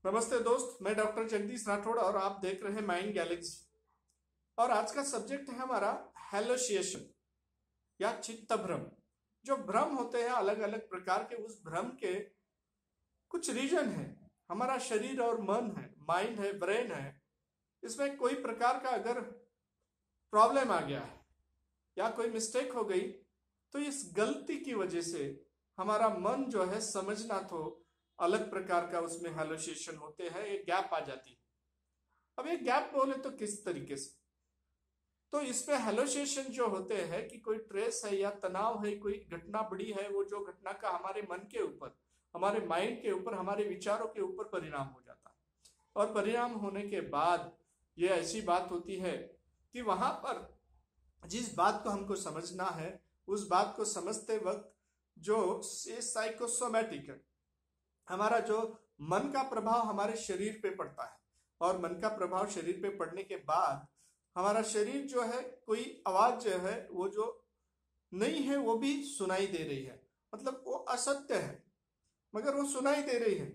नमस्ते दोस्त, मैं डॉक्टर जगदीश राठौड़ और आप देख रहे हैं माइंड गैलेक्सी। और आज का सब्जेक्ट है हमारा हेलोसिएशन या चित्त भ्रम। जो भ्रम होते हैं अलग अलग प्रकार के, उस भ्रम के कुछ रीजन है। हमारा शरीर और मन है, माइंड है, ब्रेन है। इसमें कोई प्रकार का अगर प्रॉब्लम आ गया है या कोई मिस्टेक हो गई तो इस गलती की वजह से हमारा मन जो है समझना तो अलग प्रकार का उसमें हेलोसिएशन होते हैं, एक गैप आ जाती है। अब ये गैप बोले तो किस तरीके से, तो इसमें हेलोसिएशन जो होते हैं कि कोई ट्रेस है या तनाव है, कोई घटना बड़ी है, वो जो घटना का हमारे मन के ऊपर, हमारे माइंड के ऊपर, हमारे विचारों के ऊपर परिणाम हो जाता है। और परिणाम होने के बाद ये ऐसी बात होती है कि वहां पर जिस बात को हमको समझना है उस बात को समझते वक्त जो साइकोसोमैटिक है, हमारा जो मन का प्रभाव हमारे शरीर पे पड़ता है, और मन का प्रभाव शरीर पे पड़ने के बाद हमारा शरीर जो है, कोई आवाज जो है वो जो नहीं है वो भी सुनाई दे रही है। मतलब वो असत्य है मगर वो सुनाई दे रही है।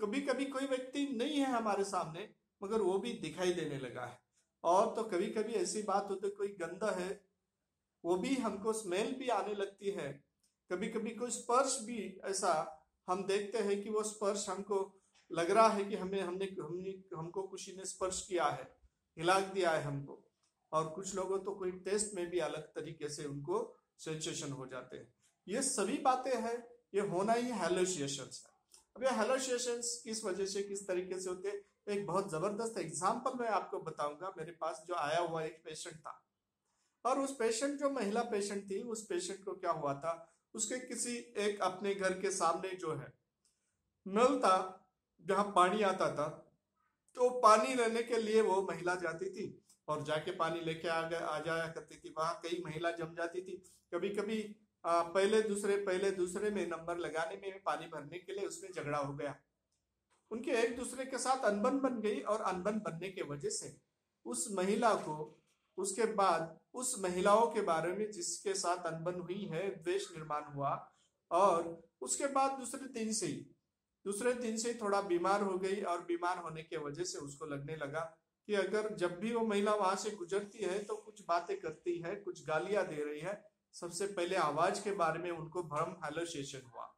कभी कभी कोई व्यक्ति नहीं है हमारे सामने मगर वो भी दिखाई देने लगा है। और तो कभी कभी ऐसी बात होती है, कोई गंदा है वो भी हमको स्मेल भी आने लगती है। कभी कभी कोई स्पर्श भी ऐसा हम देखते हैं कि वो स्पर्श हमको लग रहा है कि हमें हमने हमने हमको किसी ने स्पर्श किया है, हिला दिया है हमको। और कुछ लोगों तो कोई टेस्ट में भी अलग तरीके से उनको सेंसेशन हो जाते हैं। ये सभी बातें हैं, ये होना ही हेलोसिएशंस है। अब ये हेलोसिएशंस किस वजह से, किस तरीके से होते हैं, एक बहुत जबरदस्त एग्जाम्पल मैं आपको बताऊंगा। मेरे पास जो आया हुआ एक पेशेंट था, और उस पेशेंट जो महिला पेशेंट थी, उस पेशेंट को क्या हुआ था, उसके किसी एक अपने घर के सामने जो है नल था जहां पानी आता था, तो पानी लेने के लिए वो महिला जाती थी और जाके पानी लेके आ जाया करती थी। वहां कई महिला जम जाती थी। कभी कभी पहले दूसरे में नंबर लगाने में, पानी भरने के लिए उसमें झगड़ा हो गया, उनके एक दूसरे के साथ अनबन बन गई। और अनबन बनने के वजह से उस महिला को उसके बाद उस महिलाओं के बारे में जिसके साथ अनबन हुई है द्वेष निर्माण हुआ। और उसके बाद दूसरे दिन से थोड़ा बीमार हो गई। और बीमार होने के वजह से उसको लगने लगा कि अगर जब भी वो महिला वहां से गुजरती है तो कुछ बातें करती है, कुछ गालियां दे रही है। सबसे पहले आवाज के बारे में उनको भ्रम हेलोसिएशन हुआ।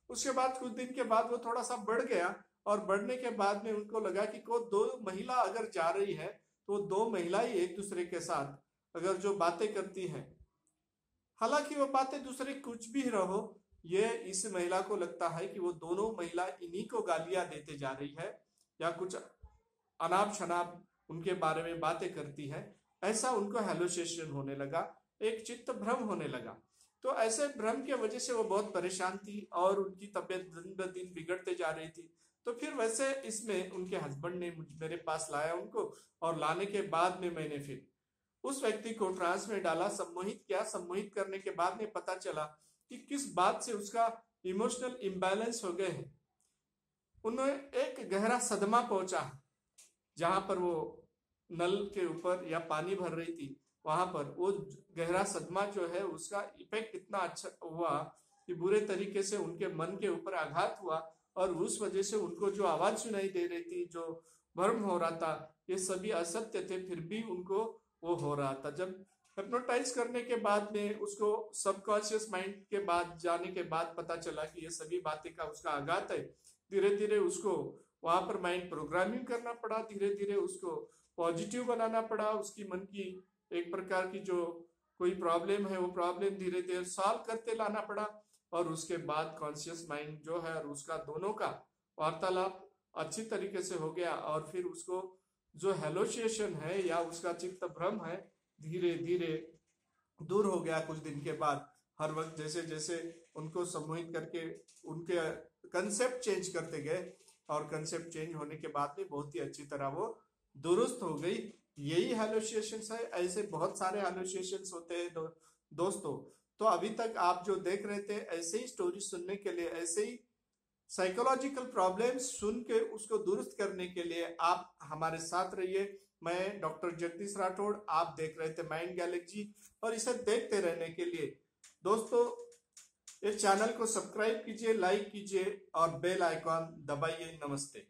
उसके बाद कुछ दिन के बाद वो थोड़ा सा बढ़ गया, और बढ़ने के बाद में उनको लगा कि को दो महिला अगर जा रही है तो दो महिला ही एक दूसरे के साथ अगर जो बातें करती हैं, हालांकि वो बातें दूसरे कुछ भी रहो, ये इस महिला को लगता है कि वो दोनों महिला इन्हीं को गालियां देते जा रही है या कुछ अनाप शनाप उनके बारे में बातें करती है। ऐसा उनको हेलोसिएशन होने लगा, एक चित्त भ्रम होने लगा। तो ऐसे भ्रम की वजह से वो बहुत परेशान थी और उनकी तबीयत दिन ब दिन बिगड़ते जा रही थी। तो फिर वैसे इसमें उनके हस्बैंड ने मेरे पास लाया उनको, और लाने के बाद में मैंने फिर उस व्यक्ति को ट्रांस में डाला, सम्मोहित किया। सम्मोहित करने के बाद में पता चला कि किस बात से उसका इमोशनल इम्बैलेंस हो गए हैं। उन्हें एक गहरा सदमा पहुंचा, जहां पर वो नल के ऊपर या पानी भर रही थी, वहां पर वो गहरा सदमा जो है उसका इफेक्ट इतना अच्छा हुआ कि बुरे तरीके से उनके मन के ऊपर आघात हुआ। और उस वजह से उनको जो आवाज सुनाई दे रही थी, जो भ्रम हो रहा था, ये सभी असत्य थे, फिर भी उनको वो हो रहा था। जब हिप्नोटाइज करने के बाद में उसको सबकॉन्शियस माइंड के बाद जाने के बाद पता चला कि ये सभी बातें का उसका आघात है। धीरे धीरे उसको वहां पर माइंड प्रोग्रामिंग करना पड़ा, धीरे धीरे उसको पॉजिटिव बनाना पड़ा। उसकी मन की एक प्रकार की जो कोई प्रॉब्लम है वो प्रॉब्लम धीरे धीरे सॉल्व करते लाना पड़ा। और उसके बाद कॉन्शियस माइंड जो है और उसका दोनों का वार्तालाप अच्छी तरीके से हो गया। और फिर उसको जो हेलोसिएशन है या उसका चित्त भ्रम है धीरे धीरे दूर हो गया। कुछ दिन के बाद हर वक्त जैसे जैसे उनको सम्मोहित करके उनके कंसेप्ट चेंज करते गए, और कंसेप्ट चेंज होने के बाद में बहुत ही अच्छी तरह वो दुरुस्त हो गई। यही हेलोसिएशंस है। ऐसे बहुत सारे हेलोसिएशंस होते हैं दोस्तों। तो अभी तक आप जो देख रहे थे, ऐसे ही स्टोरी सुनने के लिए, ऐसे ही साइकोलॉजिकल प्रॉब्लम्स सुन के उसको दुरुस्त करने के लिए आप हमारे साथ रहिए। मैं डॉक्टर जगदीश राठौड़, आप देख रहे थे माइंड गैलेक्सी। और इसे देखते रहने के लिए दोस्तों इस चैनल को सब्सक्राइब कीजिए, लाइक कीजिए और बेल आइकॉन दबाइए। नमस्ते।